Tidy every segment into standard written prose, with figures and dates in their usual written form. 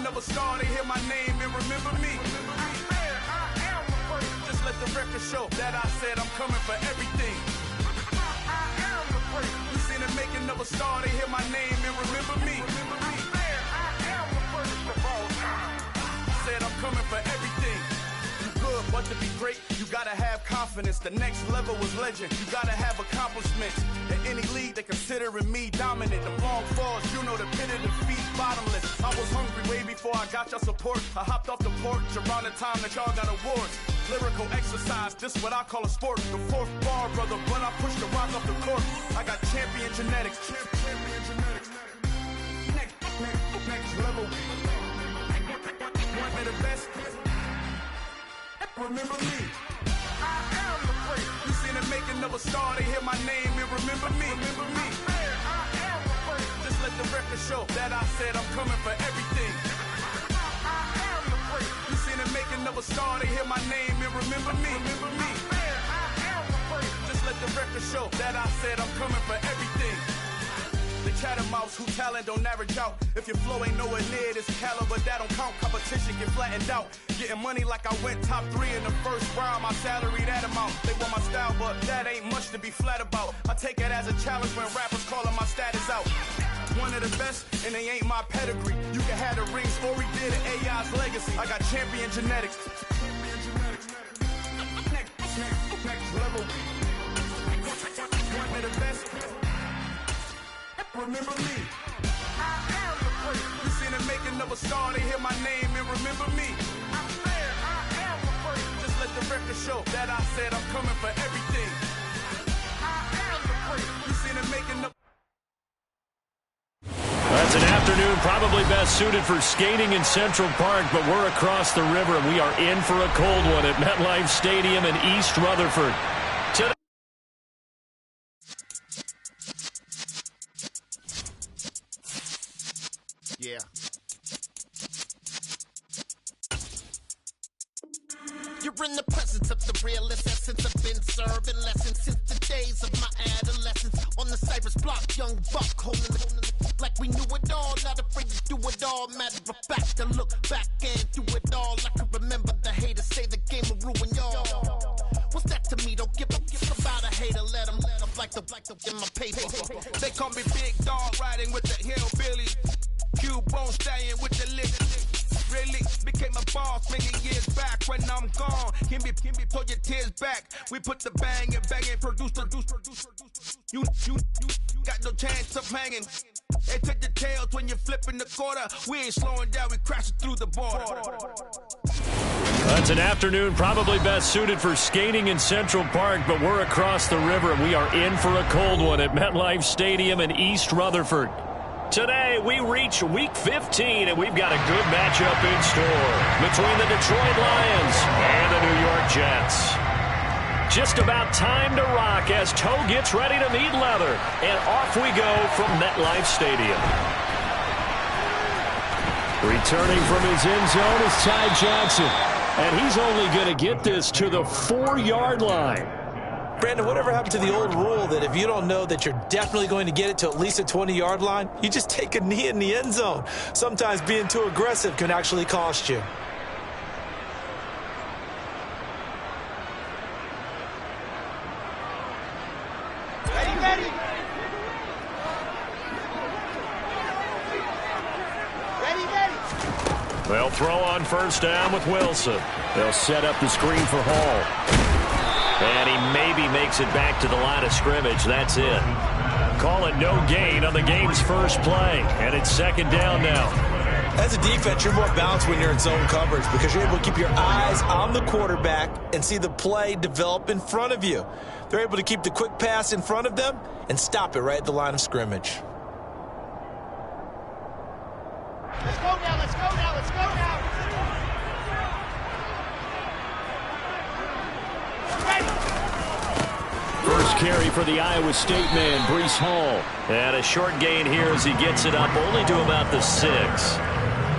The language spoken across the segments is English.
making of a star, they hear my name and remember me. Just let the record show that I said I'm coming for everything. You seen the making of a star, they hear my name and remember me. Said I'm coming for everything. You good, but to be great, you gotta have confidence. The next level was legend. You gotta have accomplishments. In any league, they considering me dominant. The long falls, you know the pit of defeat, bottomless. I was hungry way before I got your support. I hopped off the porch around the time that y'all got awards. Lyrical exercise, this what I call a sport. The fourth bar, brother, when I push the rock off the court. I got champion genetics. Champion genetics. Next level. One of the best. Remember me. I am the great. You seen the making of a star, they hear my name and remember me. Remember me. I am the great. Just let the record show that I said I'm coming for everything. I am the great. You seen the making of a star, they hear my name and remember me. Remember me. I am the great. Just let the record show that I said I'm coming for everything. The chattermouths who talent don't average out. If your flow ain't nowhere near this caliber, that don't count. Competition get flattened out. Getting money like I went top 3 in the first round. My salary that amount. They want my style, but that ain't much to be flat about. I take it as a challenge when rappers calling my status out. One of the best, and they ain't my pedigree. You can have the rings, or we did it, AI's legacy. I got champion genetics. Next level. One of the best. Remember me. I am the great. You seen the making of a star, they hear my name and remember me. I am the great. Just let the record show that I said I'm coming for everything. I am the great. You seen the making of. That's an afternoon probably best suited for skating in Central Park, but we're across the river and we are in for a cold one at MetLife Stadium in East Rutherford. Today Yeah. You're in the presence of the realest essence. I've been serving lessons since the days of my adolescence. On the Cypress block, young buck holding the like we knew it all. Not afraid to do it all. Matter of fact, to look back and do it all. I can remember the haters say the game will ruin y'all. What's that to me? Don't give about a hater. Let them like the in my paper. They call me Big Dog, riding with the hillbilly. Q-Bone stallion with the lick. Really became a boss many years back. When I'm gone, can be pull your tears back. We put the bang and produce. You got no chance of hanging. They take the tails when you're flipping the quarter. We ain't slowing down, we crashing through the border. That's an afternoon probably best suited for skating in Central Park, but we're across the river and we are in for a cold one at MetLife Stadium in East Rutherford. Today, we reach Week 15, and we've got a good matchup in store between the Detroit Lions and the New York Jets. Just about time to rock as Toe gets ready to meet leather, and off we go from MetLife Stadium. Returning from his end zone is Ty Johnson, and he's only going to get this to the 4-yard line. Brandon, whatever happened to the old rule that if you don't know that you're definitely going to get it to at least a 20-yard line, you just take a knee in the end zone. Sometimes being too aggressive can actually cost you. Ready. They'll throw on first down with Wilson. They'll set up the screen for Hall. And he maybe makes it back to the line of scrimmage. That's it. Call it no gain on the game's first play. And it's second down now. As a defense, you're more balanced when you're in zone coverage because you're able to keep your eyes on the quarterback and see the play develop in front of you. They're able to keep the quick pass in front of them and stop it right at the line of scrimmage. Let's go now. First carry for the Iowa State man, Breece Hall. And a short gain here as he gets it up only to about the 6.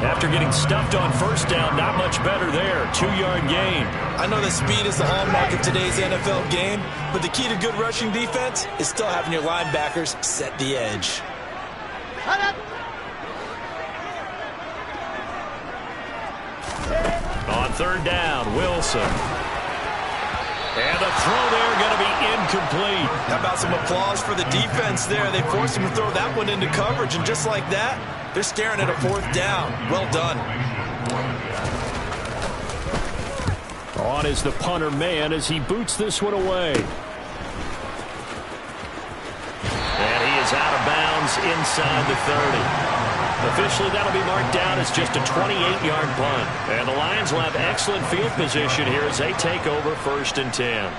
After getting stuffed on first down, not much better there. 2-yard gain. I know that speed is the hallmark of today's NFL game, but the key to good rushing defense is still having your linebackers set the edge. third down, Wilson. And the throw there going to be incomplete. How about some applause for the defense there? They forced him to throw that one into coverage, and just like that, they're staring at a fourth down. Well done. On is the punter man as he boots this one away. And he is out of bounds inside the 30. Officially, that'll be marked down as just a 28-yard punt. And the Lions will have excellent field position here as they take over 1st and 10.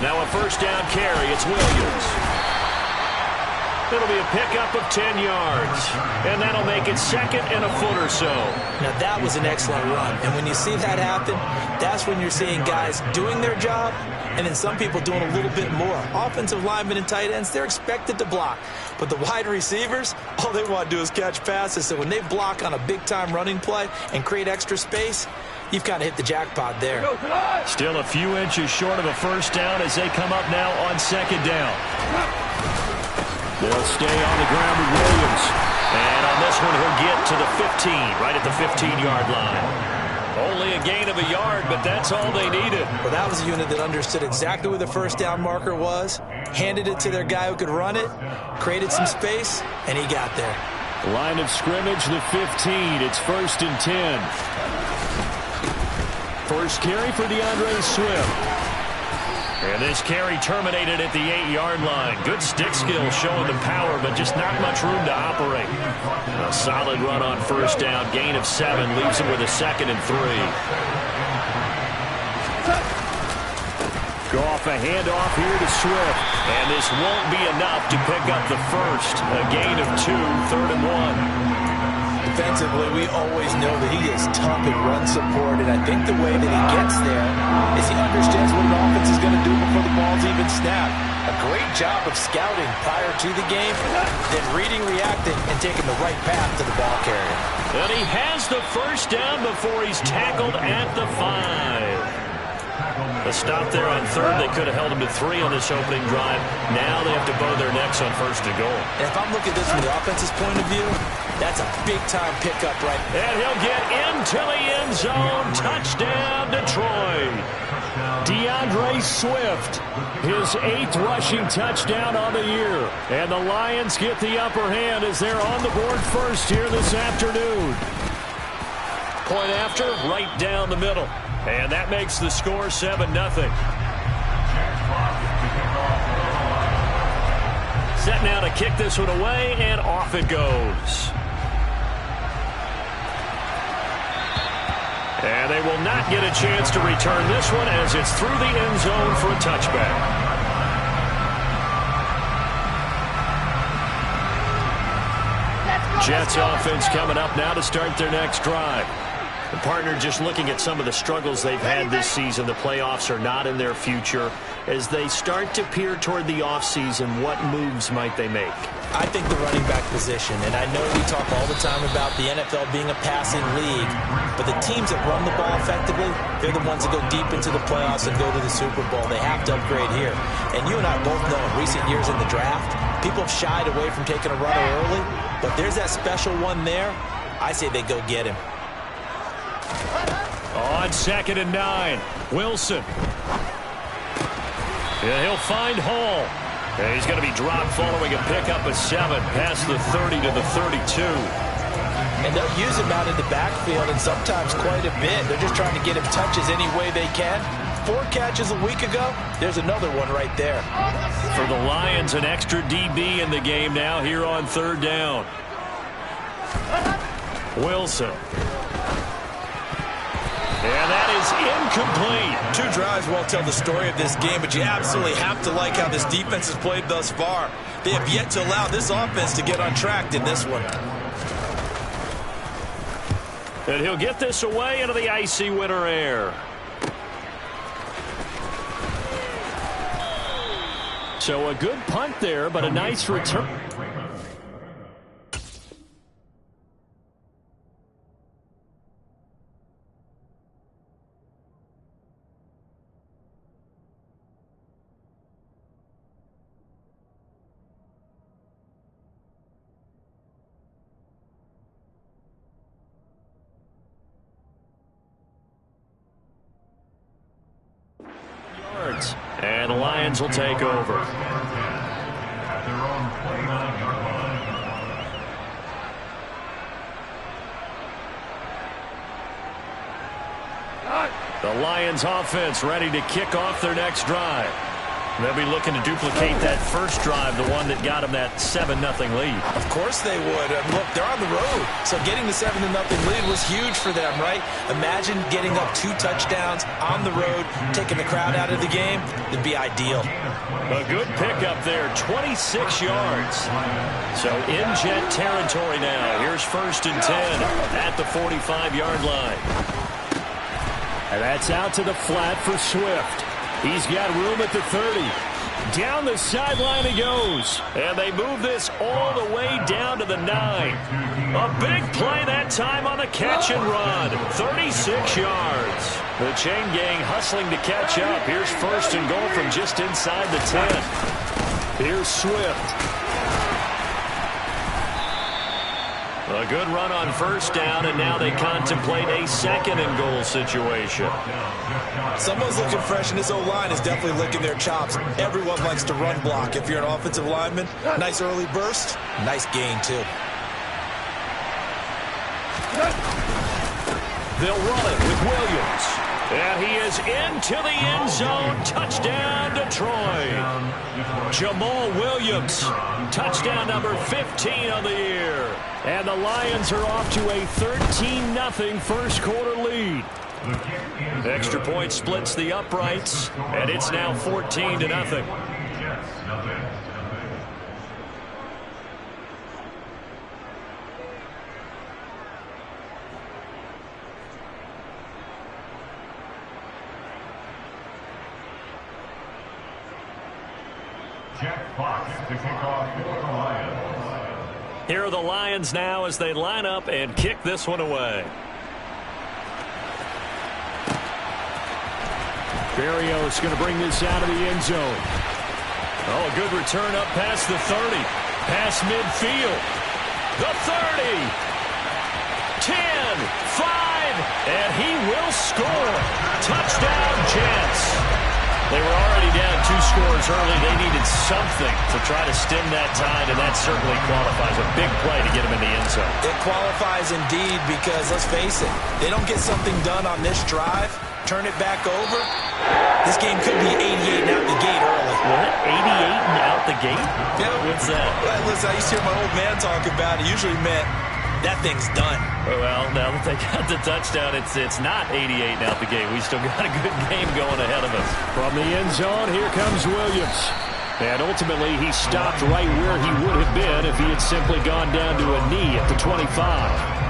Now a first down carry. It's Williams. It'll be a pickup of 10 yards. And that'll make it 2nd and a foot or so. Now, that was an excellent run. And when you see that happen, that's when you're seeing guys doing their job and then some people doing a little bit more. Offensive linemen and tight ends, they're expected to block. But the wide receivers, all they want to do is catch passes. So when they block on a big-time running play and create extra space, you've kind of hit the jackpot there. Still a few inches short of a first down as they come up now on 2nd down. They'll stay on the ground with Williams. And on this one, he'll get to the 15, right at the 15-yard line. Only a gain of a yard, but that's all they needed. Well, that was a unit that understood exactly where the first down marker was, handed it to their guy who could run it, created some space, and he got there. Line of scrimmage, the 15. It's 1st and 10. First carry for DeAndre Swift. And this carry terminated at the 8-yard line. Good stick skill showing the power, but just not much room to operate. A solid run on first down. Gain of 7 leaves him with a 2nd and 3. Goff a handoff here to Swift. And this won't be enough to pick up the first. A gain of 2, 3rd and 1. Defensively, we always know that he is tough in run support, and I think the way that he gets there is he understands what an offense is going to do before the ball's even snapped. A great job of scouting prior to the game, then reading, reacting, and taking the right path to the ball carrier. And he has the first down before he's tackled at the 5. A stop there on 3rd. They could have held him to 3 on this opening drive. Now they have to bow their necks on 1st and goal. And if I'm looking at this from the offense's point of view, that's a big-time pickup right there. And he'll get into the end zone. Touchdown, Detroit. DeAndre Swift, his 8th rushing touchdown on the year. And the Lions get the upper hand as they're on the board first here this afternoon. Point after, right down the middle. And that makes the score 7-0. Set now to kick this one away, and off it goes. And they will not get a chance to return this one as it's through the end zone for a touchback. Jets offense coming up now to start their next drive. The partner just looking at some of the struggles they've had this season. The playoffs are not in their future. As they start to peer toward the offseason, what moves might they make? I think the running back position, and I know we talk all the time about the NFL being a passing league, but the teams that run the ball effectively, they're the ones that go deep into the playoffs and go to the Super Bowl. They have to upgrade here. And you and I both know in recent years in the draft, people have shied away from taking a runner early, but there's that special one there. I say they go get him. On 2nd and 9, Wilson. And he'll find Hall. And he's going to be dropped following a pickup of 7 past the 30 to the 32. And they'll use him out in the backfield, and sometimes quite a bit. They're just trying to get him touches any way they can. 4 catches a week ago. There's another one right there. For the Lions, an extra DB in the game now here on 3rd down. Wilson. And that is incomplete. 2 drives won't tell the story of this game, but you absolutely have to like how this defense has played thus far. They have yet to allow this offense to get on track in this one. And he'll get this away into the icy winter air. So a good punt there, but a nice return. Lions will take over. The Lions offense ready to kick off their next drive. They'll be looking to duplicate that first drive, the one that got them that 7-0 lead. Of course they would. Look, they're on the road, so getting the 7-0 lead was huge for them, right? Imagine getting up 2 touchdowns on the road, taking the crowd out of the game. It'd be ideal. A good pickup there, 26 yards. So in Jet territory now. Here's 1st and 10 at the 45-yard line. And that's out to the flat for Swift. He's got room at the 30. Down the sideline he goes. And they move this all the way down to the 9. A big play that time on the catch and run. 36 yards. The chain gang hustling to catch up. Here's 1st and goal from just inside the 10. Here's Swift. A good run on 1st down, and now they contemplate a 2nd and goal situation. Someone's looking fresh, and this O-line is definitely licking their chops. Everyone likes to run block. If you're an offensive lineman, nice early burst, nice gain, too. They'll run it with Williams. And he is into the end zone. Touchdown, Detroit. Jamal Williams. Touchdown number 15 on the year. And the Lions are off to a 13-0 first quarter lead. Extra point splits the uprights, and it's now 14-0. Here are the Lions now as they line up and kick this one away. Berrios going to bring this out of the end zone. Oh, a good return up past the 30. Past midfield. The 30. 10, 5, and he will score. Touchdown, Jets. They were already down 2 scores early. They needed something to try to stem that tide, and that certainly qualifies. A big play to get them in the end zone. It qualifies indeed because, let's face it, they don't get something done on this drive, turn it back over, this game could be 88 and out the gate early. What? 88 and out the gate? Yeah. What's that? Well, listen, I used to hear my old man talk about it. Usually meant that thing's done. Well, now that they got the touchdown, it's not 88 out the game. We still got a good game going ahead of us. From the end zone, here comes Williams. And ultimately, he stopped right where he would have been if he had simply gone down to a knee at the 25.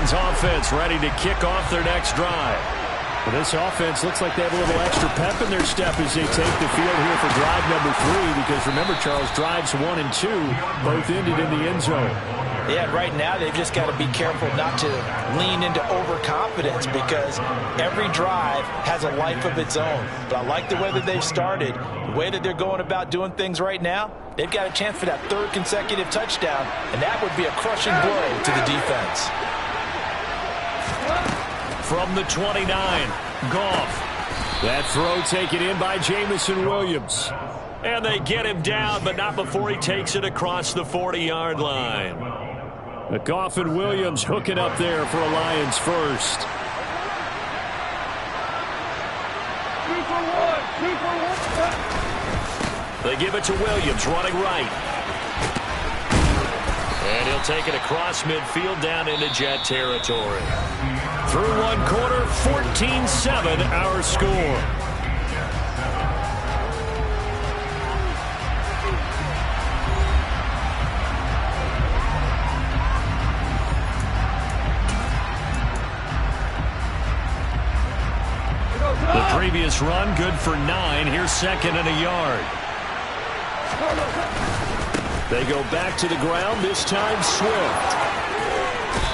Offense ready to kick off their next drive. Well, this offense looks like they have a little extra pep in their step as they take the field here for drive number 3, because remember, Charles, drives 1 and 2 both ended in the end zone. Yeah, right now they've just got to be careful not to lean into overconfidence, because every drive has a life of its own. But I like the way that they've started, the way that they're going about doing things right now. They've got a chance for that 3rd consecutive touchdown, and that would be a crushing blow to the defense. From the 29, Goff. That throw taken in by Jamison Williams. And they get him down, but not before he takes it across the 40-yard line. Goff and Williams hooking up there for a Lions first. 2 for 1. They give it to Williams, running right. And he'll take it across midfield down into Jet territory. Through 1 quarter, 14-7 our score. The previous run good for 9. Here's 2nd and a yard. They go back to the ground, this time Swift.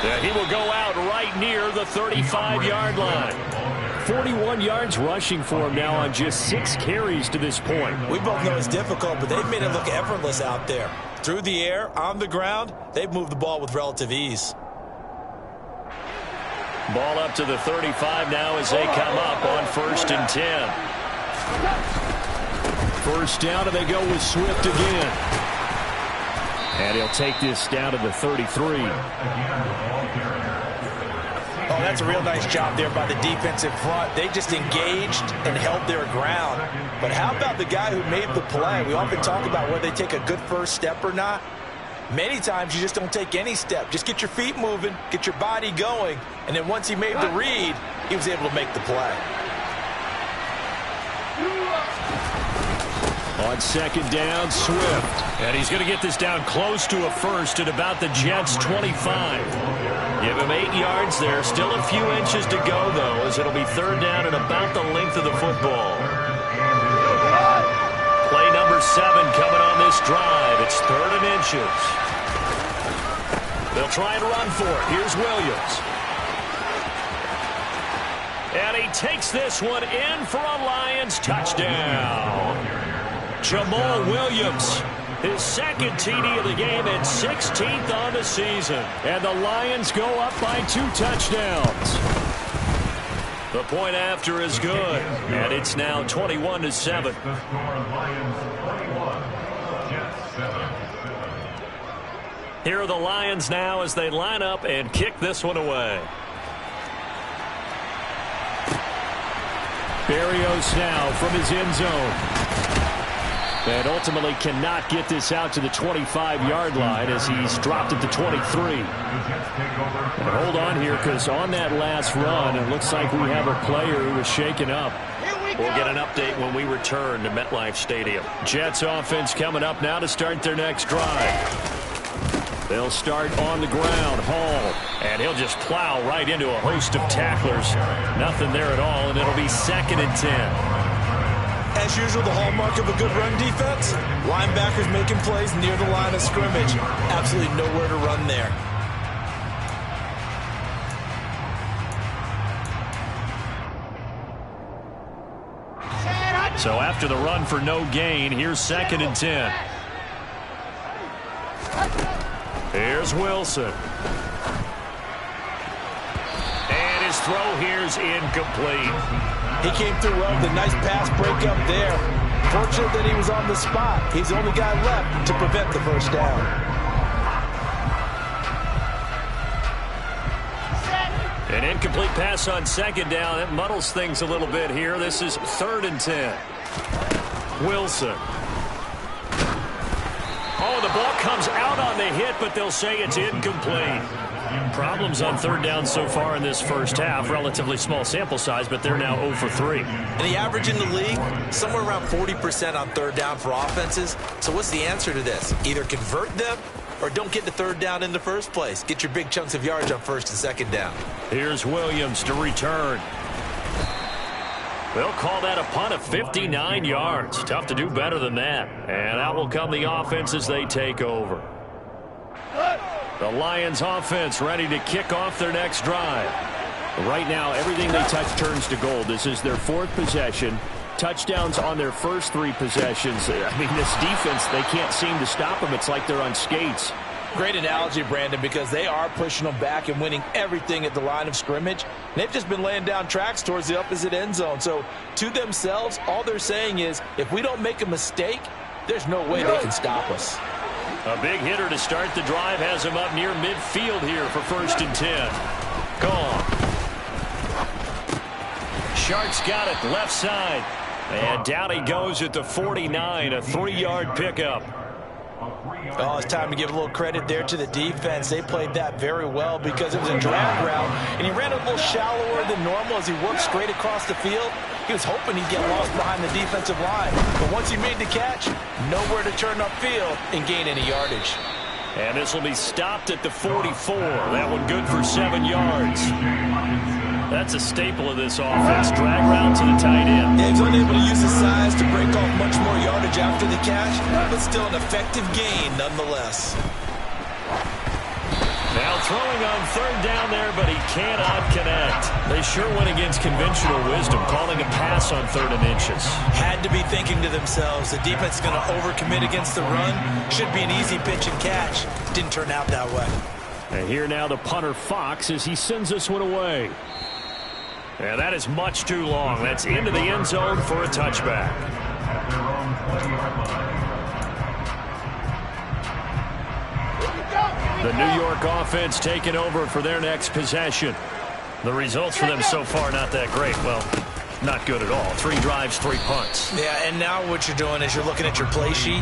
Yeah, he will go out right near the 35-yard line. 41 yards rushing for him now on just 6 carries to this point. We both know it's difficult, but they've made it look effortless out there. Through the air, on the ground, they've moved the ball with relative ease. Ball up to the 35 now as they come up on 1st and 10. First down, and they go with Swift again. And he'll take this down to the 33. Oh, that's a real nice job there by the defensive front. They just engaged and held their ground. But how about the guy who made the play? We often talk about whether they take a good first step or not. Many times you just don't take any step. Just get your feet moving, get your body going, and then once he made the read, he was able to make the play. On 2nd down, Swift. And he's going to get this down close to a first at about the Jets' 25. Give him 8 yards there. Still a few inches to go, though, as it'll be 3rd down and about the length of the football. Play number 7 coming on this drive. It's 3rd and inches. They'll try and run for it. Here's Williams. And he takes this one in for a Lions touchdown. Jamal Williams, his 2nd TD of the game and 16th on the season. And the Lions go up by 2 touchdowns. The point after is good, and it's now 21-7. Here are the Lions now as they line up and kick this one away. Berrios now from his end zone. And ultimately cannot get this out to the 25-yard line as he's dropped at the 23. And hold on here, because on that last run, it looks like we have a player who was shaken up. We'll get an update when we return to MetLife Stadium. Jets offense coming up now to start their next drive. They'll start on the ground. Hall. And he'll just plow right into a host of tacklers. Nothing there at all, and it'll be 2nd and 10. As usual, the hallmark of a good run defense, linebackers making plays near the line of scrimmage. Absolutely nowhere to run there. So after the run for no gain, here's 2nd and 10. Here's Wilson. And his throw here's incomplete. He came through well with a nice pass break up there. Fortunate that he was on the spot. He's the only guy left to prevent the first down. An incomplete pass on 2nd down. That muddles things a little bit here. This is 3rd and 10. Wilson. Oh, the ball comes out on the hit, but they'll say it's incomplete. Problems on 3rd down so far in this first half. Relatively small sample size, but they're now 0 for 3. And the average in the league, somewhere around 40% on 3rd down for offenses. So what's the answer to this? Either convert them or don't get to 3rd down in the first place. Get your big chunks of yards on 1st and 2nd down. Here's Williams to return. They'll call that a punt of 59 yards. Tough to do better than that. And out will come the offense as they take over. The Lions offense ready to kick off their next drive. Right now, everything they touch turns to gold. This is their 4th possession. Touchdowns on their first 3 possessions. I mean, this defense, they can't seem to stop them. It's like they're on skates. Great analogy, Brandon, because they are pushing them back and winning everything at the line of scrimmage. They've just been laying down tracks towards the opposite end zone. So to themselves, all they're saying is, if we don't make a mistake, there's no way they can stop us. A big hitter to start the drive has him up near midfield here for 1st and 10. Gone. Shark's got it left side. And down he goes at the 49, a 3-yard pickup. Oh, it's time to give a little credit there to the defense. They played that very well because it was a drag route, and he ran a little shallower than normal as he worked straight across the field. He was hoping he'd get lost behind the defensive line, but once he made the catch, nowhere to turn upfield and gain any yardage. And this will be stopped at the 44. That one good for 7 yards. That's a staple of this offense. Drag route to the tight end. Yeah, he's unable to use his size to break off much more yardage after the catch, but still an effective gain nonetheless. Now throwing on third down there, but he cannot connect. They sure went against conventional wisdom, calling a pass on 3rd and inches. Had to be thinking to themselves, the defense is going to overcommit against the run. Should be an easy pitch and catch. Didn't turn out that way. And here now the punter Fox as he sends this one away. And that is much too long. That's into the end zone for a touchback. The New York offense taking over for their next possession. The results for them so far not that great. Well, not good at all. 3 drives, 3 punts. Yeah, and now what you're doing is you're looking at your play sheet,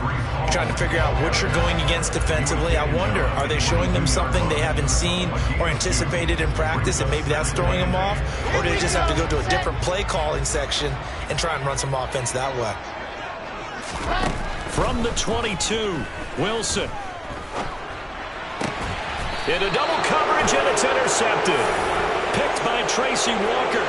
trying to figure out what you're going against defensively. I wonder, are they showing them something they haven't seen or anticipated in practice, and maybe that's throwing them off? Or do they just have to go to a different play calling section and try and run some offense that way? From the 22, Wilson. Into double coverage, and it's intercepted. Picked by Tracy Walker.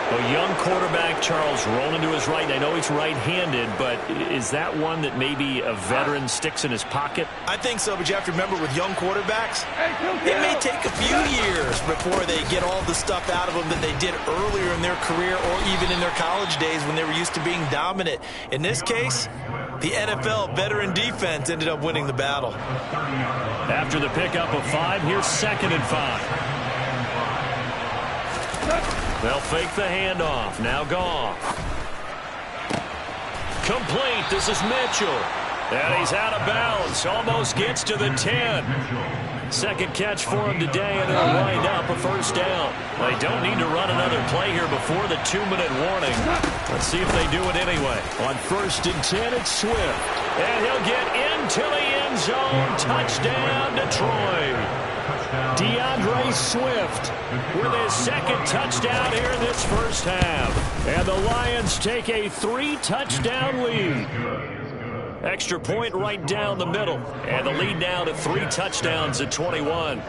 A young quarterback, Charles, rolling to his right. I know he's right-handed, but is that one that maybe a veteran sticks in his pocket? I think so, but you have to remember with young quarterbacks, it may take a few years before they get all the stuff out of them that they did earlier in their career or even in their college days when they were used to being dominant. In this case, the NFL veteran defense ended up winning the battle. After the pickup of 5, here's 2nd and 5. They'll fake the handoff. Now Goff. Complete. This is Mitchell. And he's out of bounds. Almost gets to the 10. Second catch for him today, and it'll wind up a 1st down. They don't need to run another play here before the 2-minute warning. Let's see if they do it anyway. On 1st and 10, it's Swift. And he'll get into the end zone. Touchdown, Detroit. DeAndre Swift with his 2nd touchdown here in this first half. And the Lions take a 3-touchdown lead. Extra point right down the middle. And the lead now to 3 touchdowns at 21.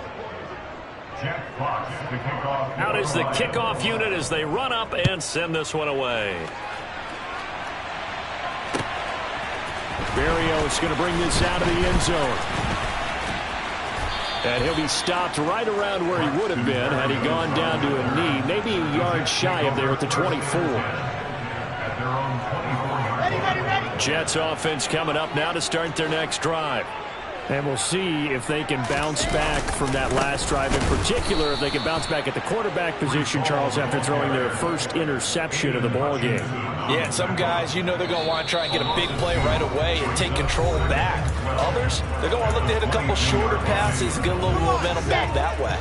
Out is the kickoff unit as they run up and send this one away. Berrios going to bring this out of the end zone. And he'll be stopped right around where he would have been had he gone down to a knee, maybe a yard shy of there at the 24. Jets offense coming up now to start their next drive. And we'll see if they can bounce back from that last drive. In particular, if they can bounce back at the quarterback position, Charles, after throwing their first interception of the ballgame. Yeah, and some guys, you know they're going to want to try and get a big play right away and take control back. Others, they're going to want to look to hit a couple shorter passes and get a little momentum back that way.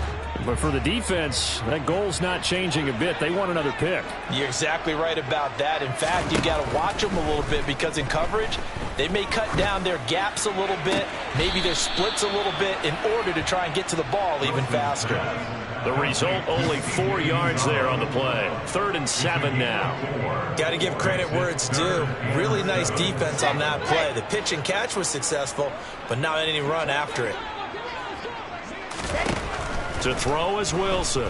But for the defense, that goal's not changing a bit. They want another pick. You're exactly right about that. In fact, you got to watch them a little bit because in coverage, they may cut down their gaps a little bit, maybe their splits a little bit in order to try and get to the ball even faster. The result, only 4 yards there on the play. 3rd and 7 now. Got to give credit where it's due. Really nice defense on that play. The pitch and catch was successful, but not any run after it. To throw is Wilson.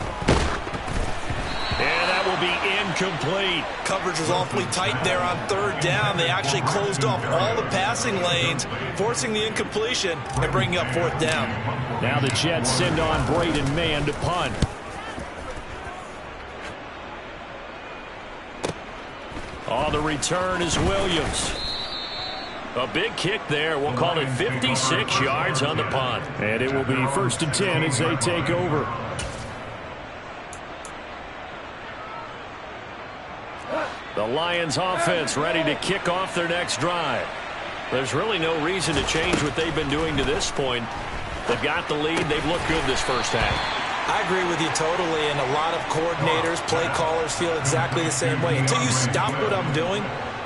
And that will be incomplete. Coverage was awfully tight there on 3rd down. They actually closed off all the passing lanes, forcing the incompletion and bringing up 4th down. Now the Jets send on Braden Mann to punt. On the return is Williams. A big kick there. We'll call it 56 yards on the punt. And it will be 1st and 10 as they take over. The Lions offense ready to kick off their next drive. There's really no reason to change what they've been doing to this point. They've got the lead. They've looked good this first half. I agree with you totally, and a lot of coordinators, play callers feel exactly the same way. Until you stop what I'm doing,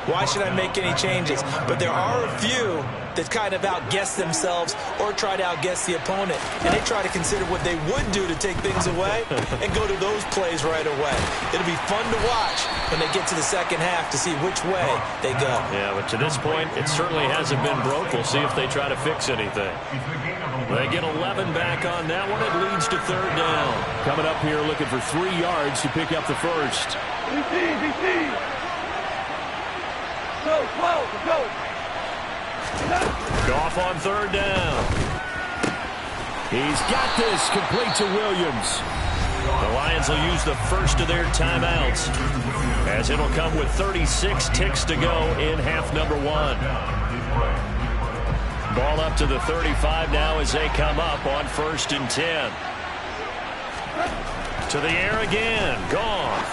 why should I make any changes? But there are a few that kind of outguess themselves or try to outguess the opponent. And they try to consider what they would do to take things away and go to those plays right away. It'll be fun to watch when they get to the second half to see which way they go. Yeah, but to this point, it certainly hasn't been broke. We'll see if they try to fix anything. They get 11 back on that one. It leads to 3rd down. Coming up here looking for 3 yards to pick up the first. Goff on 3rd down. He's got this, complete to Williams. The Lions will use the first of their timeouts, as it'll come with 36 ticks to go in half number 1. Ball up to the 35 now as they come up on 1st and 10. To the air again. Gone.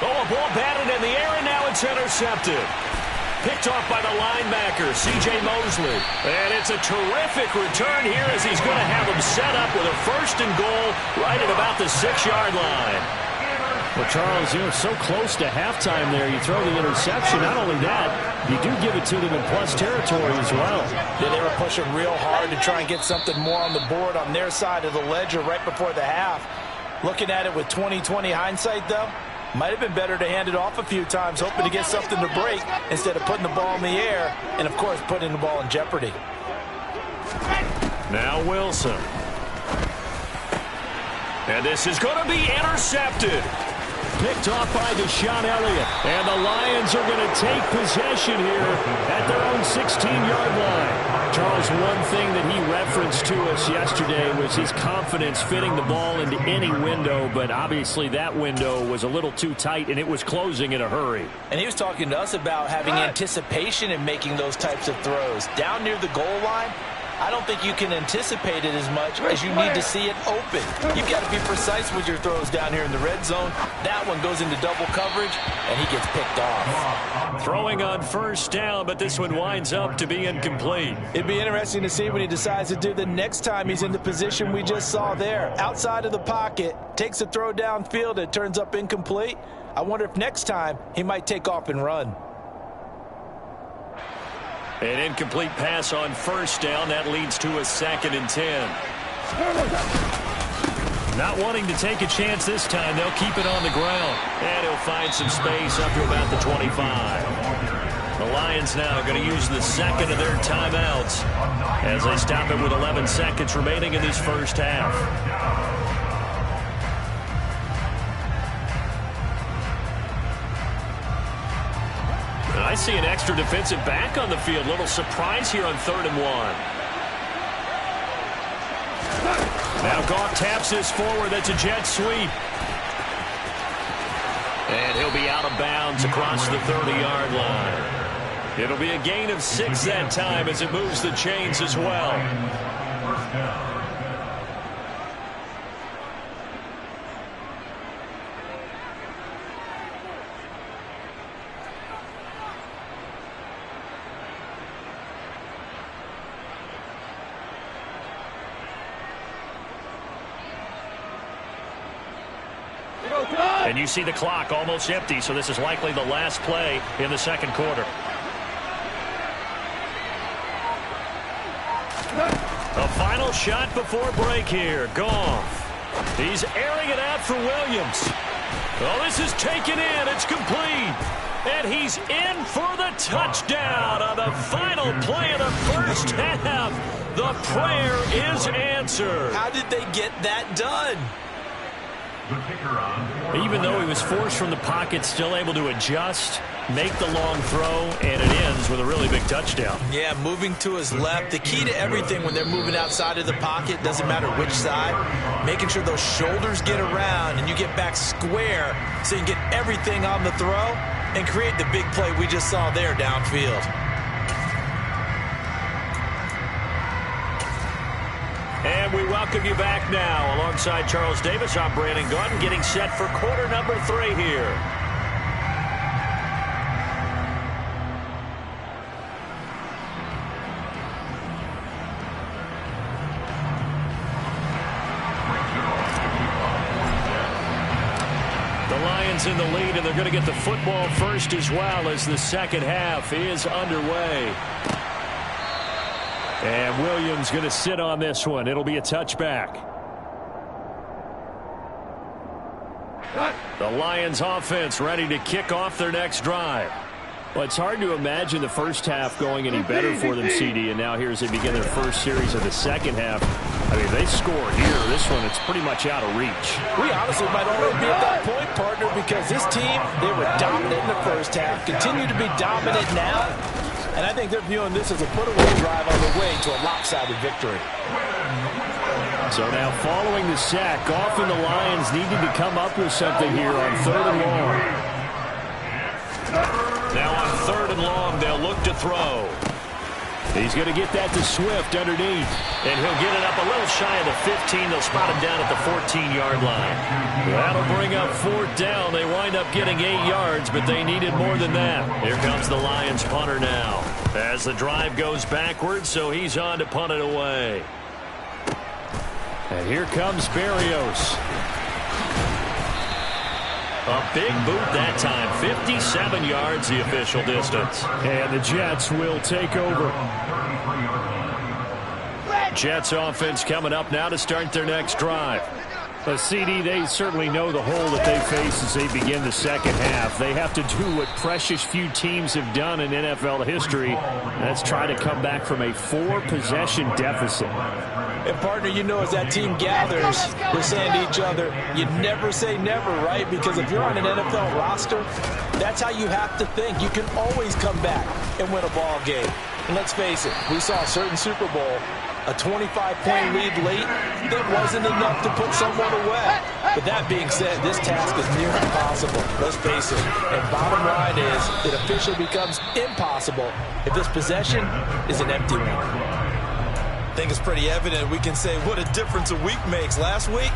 Oh, a ball batted in the air, and now it's intercepted. Picked off by the linebacker, C.J. Mosley. And it's a terrific return here as he's going to have him set up with a 1st and goal right at about the 6-yard line. Well, Charles, you're so close to halftime there. You throw the interception. Not only that, you do give it to them in plus territory as well. Yeah, they were pushing real hard to try and get something more on the board on their side of the ledger right before the half. Looking at it with 20/20 hindsight, though, might have been better to hand it off a few times, hoping to get something to break instead of putting the ball in the air and, of course, putting the ball in jeopardy. Now Wilson. And this is going to be intercepted. Picked off by Deshaun Elliott. And the Lions are going to take possession here at their own 16-yard line. Charles, one thing that he referenced to us yesterday was his confidence fitting the ball into any window, but obviously that window was a little too tight, and it was closing in a hurry. And he was talking to us about having anticipation in making those types of throws. Down near the goal line, I don't think you can anticipate it as much as you need to see it open. You've got to be precise with your throws down here in the red zone. That one goes into double coverage, and he gets picked off. Throwing on 1st down, but this one winds up to be incomplete. It'd be interesting to see what he decides to do the next time he's in the position we just saw there. Outside of the pocket, takes a throw downfield, it turns up incomplete. I wonder if next time he might take off and run. An incomplete pass on 1st down. That leads to a 2nd and 10. Not wanting to take a chance this time. They'll keep it on the ground. And he'll find some space up to about the 25. The Lions now going to use the 2nd of their timeouts as they stop it with 11 seconds remaining in this 1st half. I see an extra defensive back on the field. Little surprise here on 3rd and 1. Now Goff taps this forward. That's a jet sweep. And he'll be out of bounds across the 30-yard line. It'll be a gain of 6 that time as it moves the chains as well. And you see the clock almost empty, so this is likely the last play in the 2nd quarter. A final shot before break here. Goff. He's airing it out for Williams. Oh, this is taken in. It's complete. And he's in for the touchdown on the final play of the 1st half. The prayer is answered. How did they get that done? Even though he was forced from the pocket, still able to adjust, make the long throw, and it ends with a really big touchdown. Yeah, moving to his left. The key to everything when they're moving outside of the pocket, doesn't matter which side, making sure those shoulders get around and you get back square so you can get everything on the throw and create the big play we just saw there downfield. And we welcome you back now. Alongside Charles Davis, I'm Brandon Gaudin, getting set for quarter number 3 here. The Lions in the lead, and they're going to get the football first as well as the 2nd half is underway. And Williams going to sit on this one. It'll be a touchback. The Lions offense ready to kick off their next drive. Well, it's hard to imagine the 1st half going any better for them, CD, and now here as they begin their 1st series of the 2nd half. I mean, they score here. This one, it's pretty much out of reach. We honestly might already be at that point, partner, because this team, they were dominant in the 1st half, continue to be dominant now. And I think they're viewing this as a put-away drive on the way to a lopsided victory. So now following the sack, often the Lions needed to come up with something here on 3rd and long. Now on 3rd and long, they'll look to throw. He's going to get that to Swift underneath. And he'll get it up a little shy of the 15. They'll spot him down at the 14-yard line. That'll bring up 4th down. They wind up getting 8 yards, but they needed more than that. Here comes the Lions punter now. As the drive goes backwards, so he's on to punt it away. And here comes Berrios. A big boot that time. 57 yards the official distance. And the Jets will take over. Jets offense coming up now to start their next drive. CD, they certainly know the hole that they face as they begin the second half. They have to do what precious few teams have done in NFL history. That's try to come back from a 4-possession deficit. And, partner, you know, as that team gathers, they're saying to each other, you never say never, right? Because if you're on an NFL roster, that's how you have to think. You can always come back and win a ball game. And let's face it, we saw a certain Super Bowl, a 25-point lead late, that wasn't enough to put someone away. But that being said, this task is near impossible. Let's face it. And bottom line is, it officially becomes impossible if this possession is an empty one. I think it's pretty evident. We can say what a difference a week makes. Last week,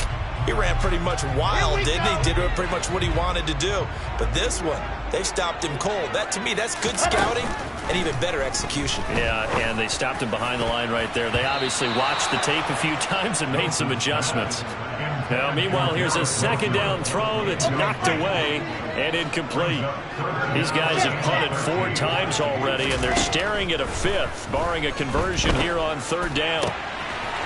he ran pretty much wild, didn't he? Did pretty much what he wanted to do. But this one, they stopped him cold. That, to me, that's good scouting and even better execution. Yeah, and they stopped him behind the line right there. They obviously watched the tape a few times and made some adjustments. Now, meanwhile, here's a 2nd down throw that's knocked away and incomplete. These guys have punted 4 times already, and they're staring at a 5th, barring a conversion here on 3rd down.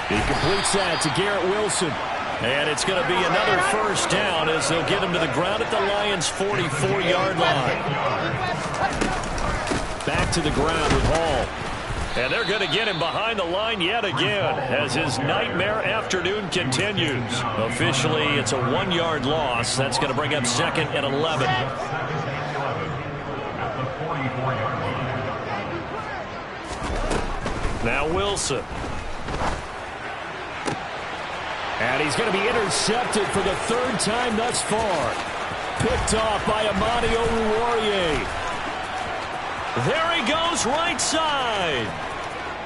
He completes that to Garrett Wilson. And it's going to be another 1st down as they'll get him to the ground at the Lions' 44-yard line. Back to the ground with Hall. And they're going to get him behind the line yet again as his nightmare afternoon continues. Officially, it's a 1-yard loss. That's going to bring up 2nd and 11. Now Wilson. And he's going to be intercepted for the 3rd time thus far. Picked off by Amani Oruwariye. There he goes right side.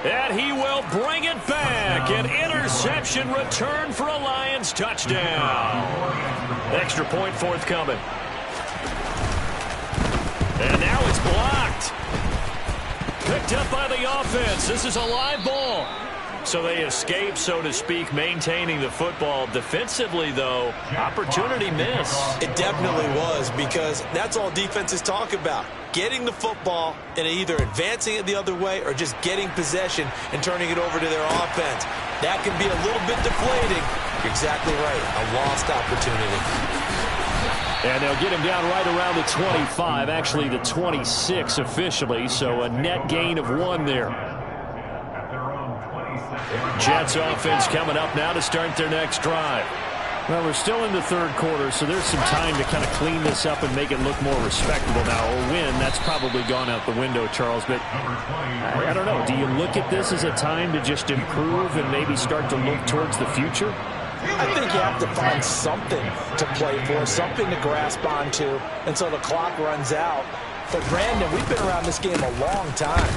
And he will bring it back. An interception return for a Lions touchdown. Extra point forthcoming. And now it's blocked. Picked up by the offense. This is a live ball. So they escape, so to speak, maintaining the football. Defensively, though, opportunity miss. It definitely was, because that's all defenses talk about. Getting the football and either advancing it the other way or just getting possession and turning it over to their offense. That can be a little bit deflating. You're exactly right. A lost opportunity. And they'll get him down right around the 25, actually the 26 officially, so a net gain of 1 there. Jets offense coming up now to start their next drive. Well, we're still in the 3rd quarter, so there's some time to kind of clean this up and make it look more respectable now. A win, that's probably gone out the window, Charles, but I don't know. Do you look at this as a time to just improve and maybe start to look towards the future? I think you have to find something to play for, something to grasp onto until the clock runs out. But, Brandon, we've been around this game a long time.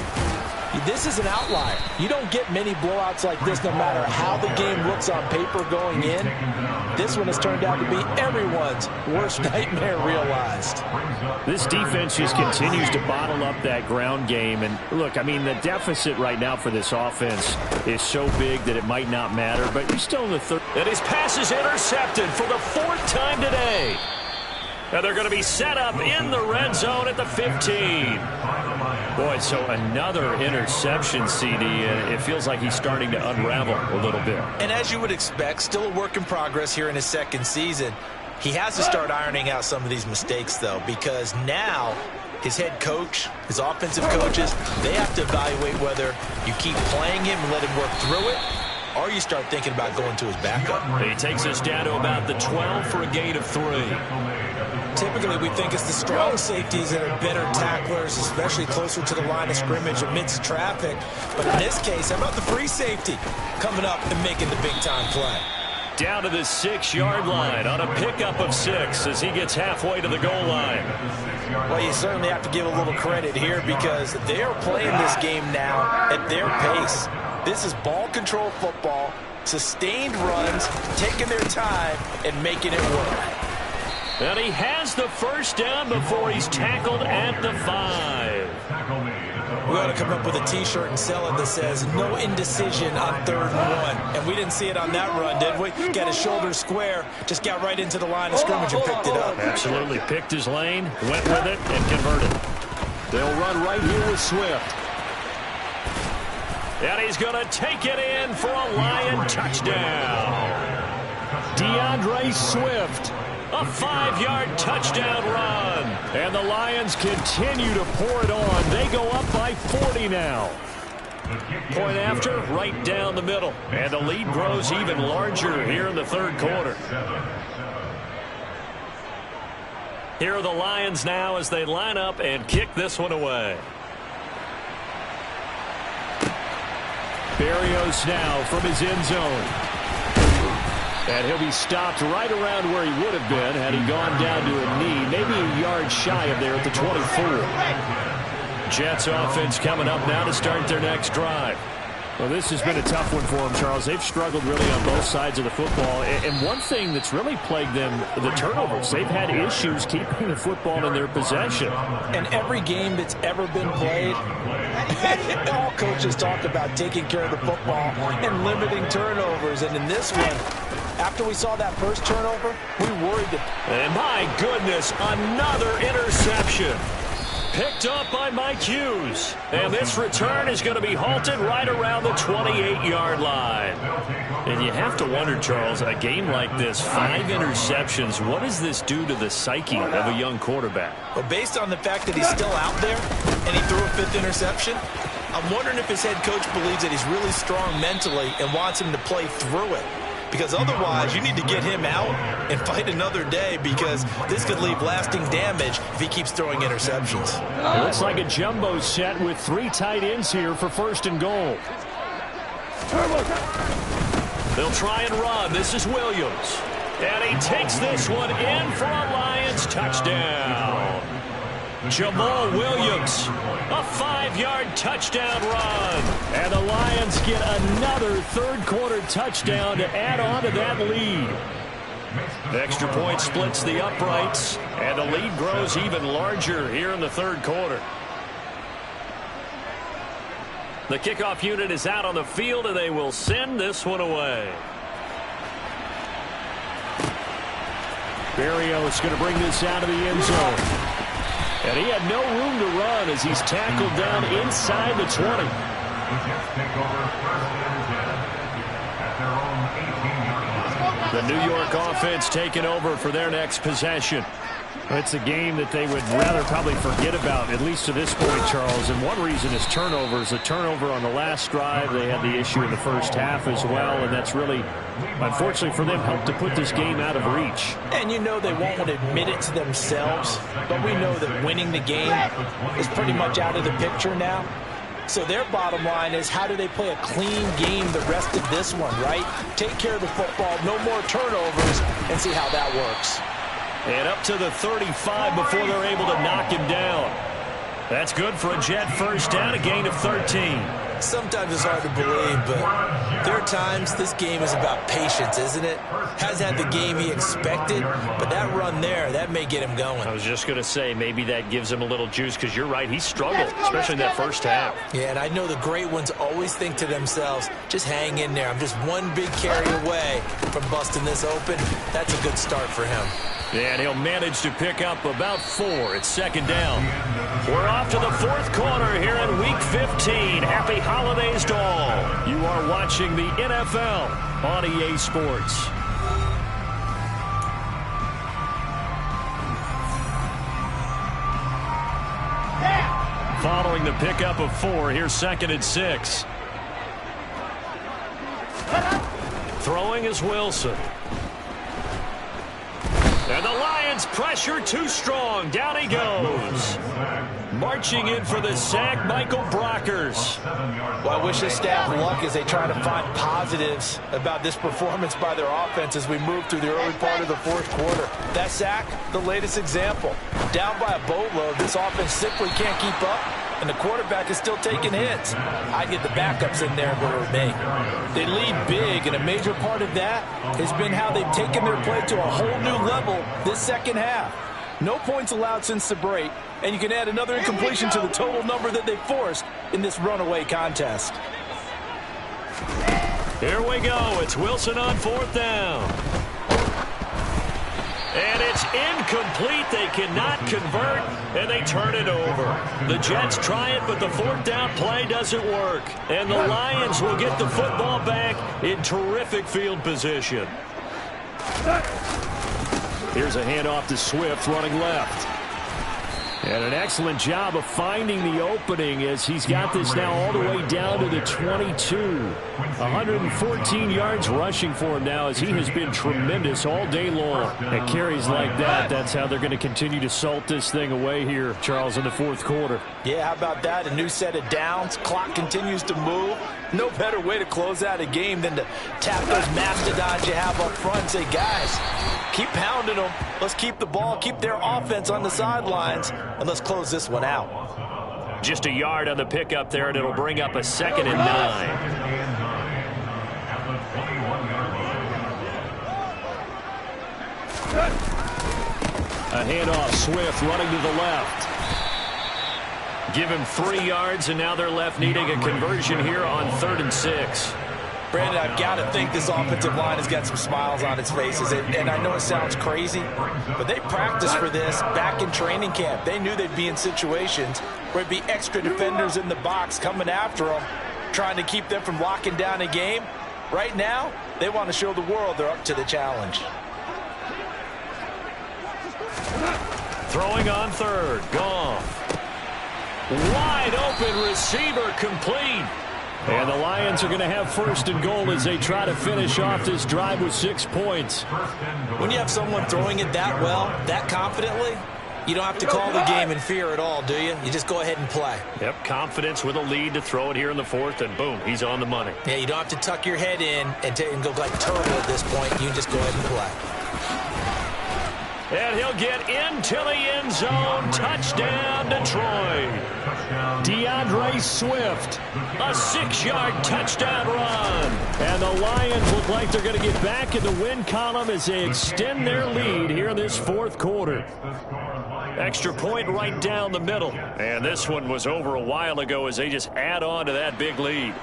This is an outlier. You don't get many blowouts like this no matter how the game looks on paper going in. This one has turned out to be everyone's worst nightmare realized. This defense just continues to bottle up that ground game. And, look, I mean, the deficit right now for this offense is so big that it might not matter. But you're still in the 3rd. And his pass is intercepted for the 4th time today. And they're going to be set up in the red zone at the 15. Boy, so another interception, CD, and it feels like he's starting to unravel a little bit. And as you would expect, still a work in progress here in his 2nd season. He has to start ironing out some of these mistakes, though, because now his head coach, his offensive coaches, they have to evaluate whether you keep playing him and let him work through it, or you start thinking about going to his backup. He takes us down to about the 12 for a gain of 3. Typically, we think it's the strong safeties that are better tacklers, especially closer to the line of scrimmage amidst traffic. But in this case, how about the free safety coming up and making the big-time play? Down to the 6-yard line on a pickup of 6 as he gets halfway to the goal line. Well, you certainly have to give a little credit here because they are playing this game now at their pace. This is ball control football, sustained runs, taking their time, and making it work. And he has the first down before he's tackled at the 5. We ought to come up with a T-shirt and sell it that says, no indecision on 3rd and 1. And we didn't see it on that run, did we? Got his shoulders square, just got right into the line of scrimmage and picked it up. Absolutely. Picked his lane, went with it, and converted. They'll run right here with Swift. And he's going to take it in for a Lion touchdown. DeAndre Swift. A 5-yard touchdown run. And the Lions continue to pour it on. They go up by 40 now. Point after, right down the middle. And the lead grows even larger here in the 3rd quarter. Here are the Lions now as they line up and kick this one away. Berrios now from his end zone. And he'll be stopped right around where he would have been had he gone down to a knee, maybe a yard shy of there at the 24. Jets offense coming up now to start their next drive. Well, this has been a tough one for them, Charles. They've struggled really on both sides of the football. And one thing that's really plagued them, the turnovers. They've had issues keeping the football in their possession. And every game that's ever been played, all coaches talk about taking care of the football and limiting turnovers. And in this one, after we saw that first turnover, we worried. And my goodness, another interception. Picked up by Mike Hughes. And this return is going to be halted right around the 28-yard line. And you have to wonder, Charles, a game like this, 5 interceptions, what does this do to the psyche of a young quarterback? Well, based on the fact that he's still out there and he threw a 5th interception, I'm wondering if his head coach believes that he's really strong mentally and wants him to play through it. Because otherwise, you need to get him out and fight another day because this could leave lasting damage if he keeps throwing interceptions. It looks like a jumbo set with 3 tight ends here for 1st and goal. They'll try and run. This is Williams. And he takes this one in for a Lions touchdown. Jamal Williams, a 5-yard touchdown run. And the Lions get another 3rd quarter touchdown to add on to that lead. Extra point splits the uprights, and the lead grows even larger here in the 3rd quarter. The kickoff unit is out on the field, and they will send this one away. Berrios going to bring this out of the end zone. And he had no room to run as he's tackled down inside the 20. The New York offense taking over for their next possession. It's a game that they would rather probably forget about, at least to this point, Charles. And one reason is turnovers. A turnover on the last drive. They had the issue in the first half as well, and that's really, unfortunately for them, helped to put this game out of reach. And you know they won't admit it to themselves, but we know that winning the game is pretty much out of the picture now. So their bottom line is, how do they play a clean game the rest of this one, right? Take care of the football, no more turnovers, and see how that works. And up to the 35 before they're able to knock him down. That's good for a Jet first down, a gain of 13. Sometimes it's hard to believe, but there are times this game is about patience, isn't it? Hasn't had the game he expected, but that run there, that may get him going. I was just going to say, maybe that gives him a little juice, because you're right, he struggled, especially in that first half. Yeah, and I know the great ones always think to themselves, just hang in there. I'm just one big carry away from busting this open. That's a good start for him. And he'll manage to pick up about 4. It's 2nd down. We're off to the 4th quarter here in Week 15. Happy holidays to all. You are watching the NFL on EA Sports. Following the pickup of 4, here's 2nd and 6. Throwing is Wilson. And the Lions pressure too strong. Down he goes. Marching in for the sack, Michael Brockers. Well, I wish this staff luck as they try to find positives about this performance by their offense as we move through the early part of the fourth quarter. That sack, the latest example. Down by a boatload, this offense simply can't keep up, and the quarterback is still taking hits. I'd get the backups in there if it were me. They lead big, and a major part of that has been how they've taken their play to a whole new level this second half. No points allowed since the break, and you can add another incompletion to the total number that they forced in this runaway contest. Here we go. It's Wilson on fourth down. And it's incomplete. They cannot convert, and they turn it over. The Jets try it, but the fourth down play doesn't work. And the Lions will get the football back in terrific field position. Here's a handoff to Swift running left. And an excellent job of finding the opening as he's got this now all the way down to the 22. 114 yards rushing for him now as he has been tremendous all day long. And carries like that, that's how they're going to continue to salt this thing away here, Charles, in the fourth quarter. Yeah, how about that? A new set of downs. Clock continues to move. No better way to close out a game than to tap those mastodons you have up front and say, guys, keep pounding them. Let's keep the ball, keep their offense on the sidelines, and let's close this one out. Just a yard on the pickup there, and it'll bring up a 2nd and 9. A handoff, Swift running to the left. Give him 3 yards, and now they're left needing a conversion here on 3rd and 6. Brandon, I've got to think this offensive line has got some smiles on its faces. And I know it sounds crazy, but they practiced for this back in training camp. They knew they'd be in situations where it'd be extra defenders in the box coming after them, trying to keep them from locking down a game. Right now, they want to show the world they're up to the challenge. Throwing on 3rd, Goff. Wide open receiver, complete. And the Lions are going to have 1st and goal as they try to finish off this drive with 6 points. When you have someone throwing it that well, that confidently, you don't have to call the game in fear at all, do you? You just go ahead and play. Yep, confidence with a lead to throw it here in the 4th, and boom, he's on the money. Yeah, you don't have to tuck your head in and go like turtle at this point. You can just go ahead and play. And he'll get into the end zone. Touchdown, Detroit. DeAndre Swift, a 6-yard touchdown run. And the Lions look like they're going to get back in the win column as they extend their lead here in this 4th quarter. Extra point right down the middle. And this one was over a while ago as they just add on to that big lead.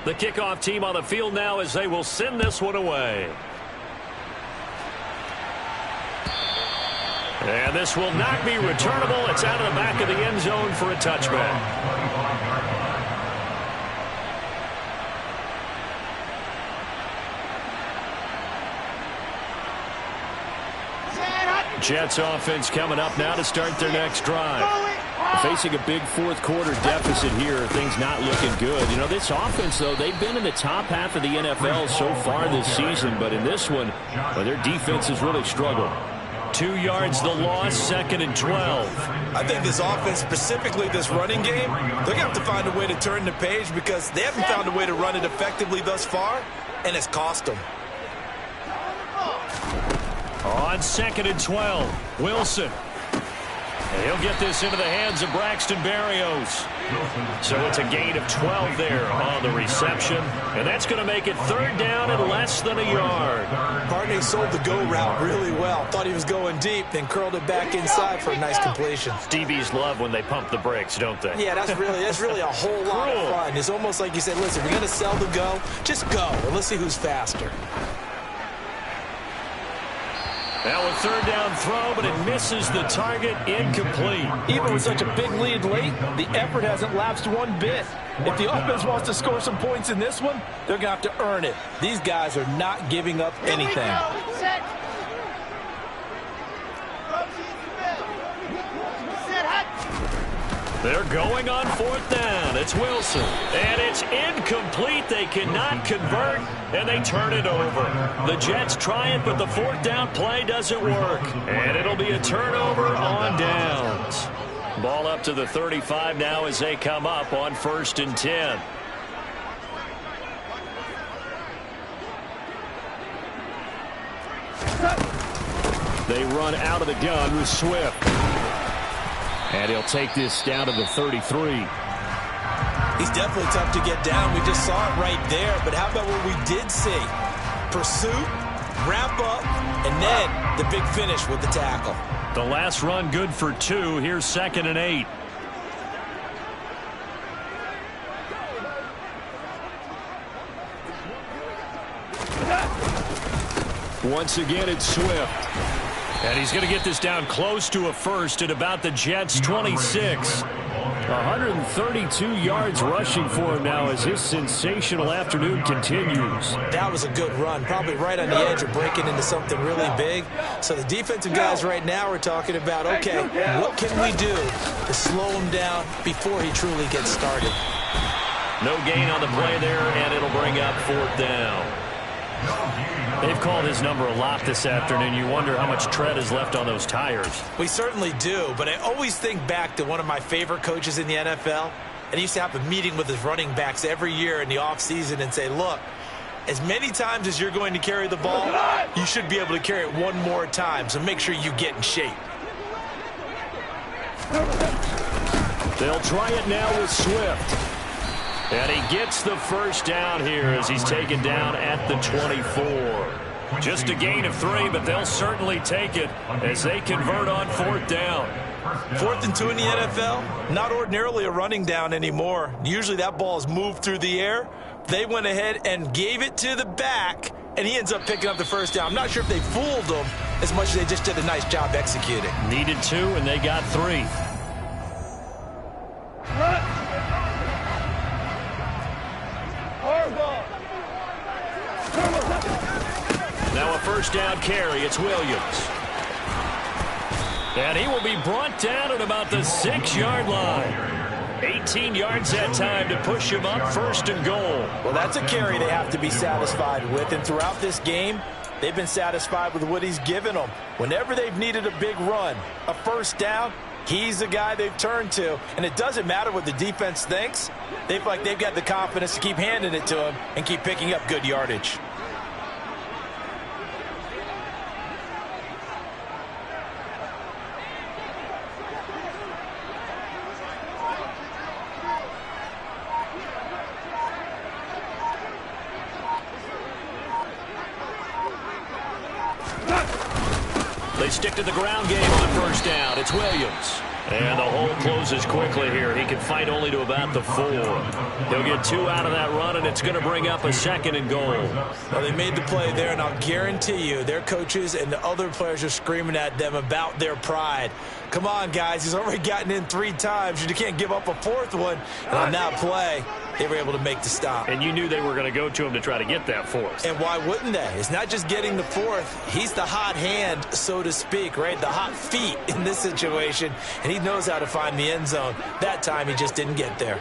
The kickoff team on the field now as they will send this one away. And this will not be returnable. It's out of the back of the end zone for a touchback. Jets offense coming up now to start their next drive. Facing a big 4th quarter deficit here, things not looking good. You know, this offense, though, they've been in the top half of the NFL so far this season, but in this one, well, their defense has really struggled. 2 yards the loss, 2nd and 12. I think this offense, specifically this running game, they're going to have to find a way to turn the page because they haven't found a way to run it effectively thus far, and it's cost them. On 2nd and 12, Wilson. And he'll get this into the hands of Braxton Berrios. So it's a gain of 12 there on the reception. And that's going to make it 3rd down and less than a yard. Barney sold the go route really well. Thought he was going deep, then curled it back inside for a nice completion. DBs love when they pump the brakes, don't they? Yeah, that's really a whole lot of fun. It's almost like you said, listen, we're going to sell the go. Just go, and let's see who's faster. Now a 3rd down throw, but it misses the target, incomplete. Even with such a big lead late, the effort hasn't lapsed one bit. If the offense wants to score some points in this one, they're going to have to earn it. These guys are not giving up anything. They're going on 4th down. It's Wilson. And it's incomplete. They cannot convert, and they turn it over. The Jets try it, but the 4th down play doesn't work. And it'll be a turnover on downs. Ball up to the 35 now as they come up on 1st and 10. They run out of the gun with Swift. And he'll take this down to the 33. He's definitely tough to get down. We just saw it right there. But how about what we did see? Pursuit, wrap up, and then the big finish with the tackle. The last run good for 2. Here's 2nd and 8. Once again, it's Swift. And he's going to get this down close to a first at about the Jets' 26. 132 yards rushing for him now as his sensational afternoon continues. That was a good run, probably right on the edge of breaking into something really big. So the defensive guys right now are talking about, okay, what can we do to slow him down before he truly gets started? No gain on the play there, and it'll bring up 4th down. They've called his number a lot this afternoon. You wonder how much tread is left on those tires. We certainly do, but I always think back to one of my favorite coaches in the NFL, and he used to have a meeting with his running backs every year in the offseason and say, look, as many times as you're going to carry the ball, you should be able to carry it one more time, so make sure you get in shape. They'll try it now with Swift. And he gets the first down here as he's taken down at the 24. Just a gain of 3, but they'll certainly take it as they convert on 4th down. 4th and 2 in the NFL, not ordinarily a running down anymore. Usually that ball is moved through the air. They went ahead and gave it to the back, and he ends up picking up the first down. I'm not sure if they fooled him as much as they just did a nice job executing. Needed 2, and they got 3. Now a first down carry. It's Williams. And he will be brought down at about the 6-yard line. 18 yards that time to push him up 1st and goal. Well, that's a carry they have to be satisfied with. And throughout this game, they've been satisfied with what he's given them. Whenever they've needed a big run, a first down, he's the guy they've turned to. And it doesn't matter what the defense thinks. They feel like they've got the confidence to keep handing it to him and keep picking up good yardage. They stick to the ground game on 1st down. It's Williams. And the hole closes quickly here. He can fight only to about the 4. He'll get 2 out of that run, and it's going to bring up a 2nd and goal. Well, they made the play there, and I'll guarantee you their coaches and the other players are screaming at them about their pride. Come on, guys. He's already gotten in 3 times. You can't give up a 4th one. And on that play, they were able to make the stop. And you knew they were going to go to him to try to get that 4th. And why wouldn't they? It's not just getting the 4th. He's the hot hand, so to speak, right? The hot feet in this situation. And he knows how to find the end zone. That time, he just didn't get there.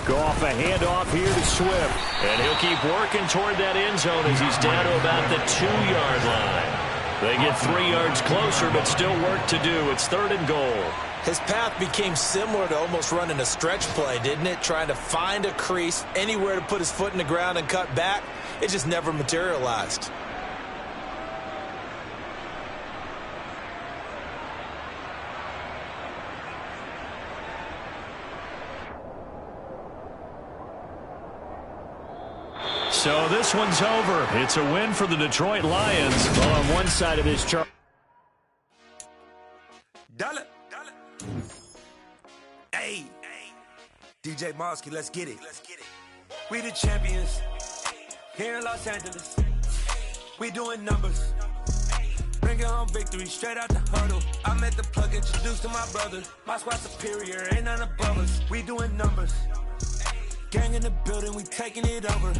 Go off a handoff here to Swift. And he'll keep working toward that end zone as he's down to about the 2-yard line. They get 3 yards closer, but still work to do. It's 3rd and goal. His path became similar to almost running a stretch play, didn't it? Trying to find a crease, anywhere to put his foot in the ground and cut back. It just never materialized. So this one's over. It's a win for the Detroit Lions. Well, on one side of this chart. Hey, DJ Mosky, let's get it. We the champions here in Los Angeles. We doing numbers. Bringing home victory straight out the huddle. I'm at the plug, introduced to my brother. My squad superior, ain't none above us. We doing numbers. Gang in the building, we taking it over.